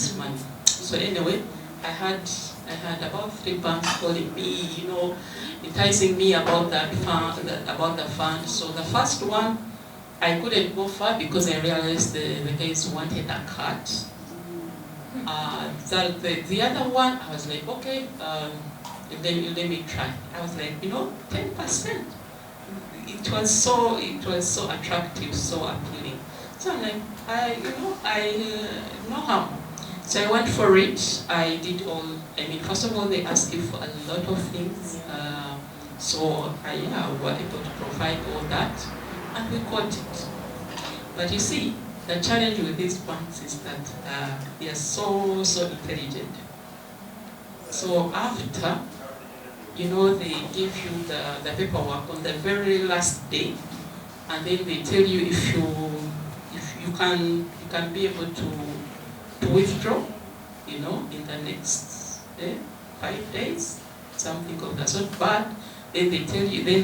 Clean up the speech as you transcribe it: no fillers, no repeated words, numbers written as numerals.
this money. So anyway, I had about 3 banks calling me, you know, enticing me about that fund, about the fund. So the first one, I couldn't go far because I realized the guys wanted a cut. The other one, I was like, okay, let me try. I was like, you know, 10%. It was so attractive, so appealing. So I'm like, no harm. So I went for it. I did all. I mean, first of all, they asked you for a lot of things. So I were able to provide all that, and we got it. But you see, the challenge with these banks is that they are so intelligent. So after, you know, they give you the paperwork on the very last day, and then they tell you if you can be able to withdraw, you know, in the next 5 days, something of that sort. But then they tell you, then